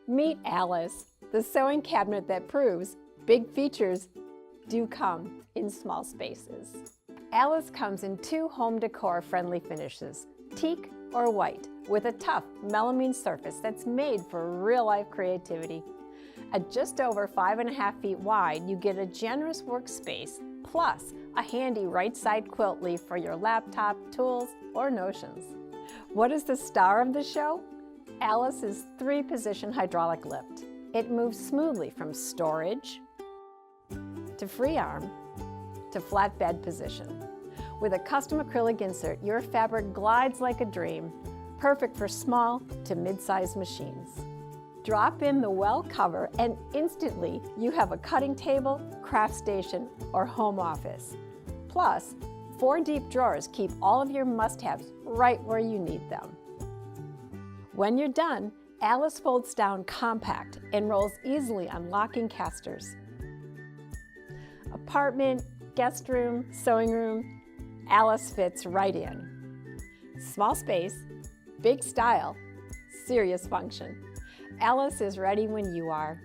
Meet Alice, the sewing cabinet that proves big features do come in small spaces. Alice comes in 2 home decor friendly finishes, teak or white, with a tough melamine surface that's made for real life creativity. At just over 5.5 feet wide, you get a generous workspace, plus a handy right side quilt leaf for your laptop, tools, or notions. What is the star of the show? Alice's 3-position hydraulic lift. It moves smoothly from storage to free arm to flatbed position. With a custom acrylic insert, your fabric glides like a dream, perfect for small to mid-sized machines. Drop in the well cover and instantly you have a cutting table, craft station, or home office. Plus, 4 deep drawers keep all of your must-haves right where you need them. When you're done, Alice folds down compact and rolls easily on locking castors. Apartment, guest room, sewing room, Alice fits right in. Small space, big style, serious function. Alice is ready when you are.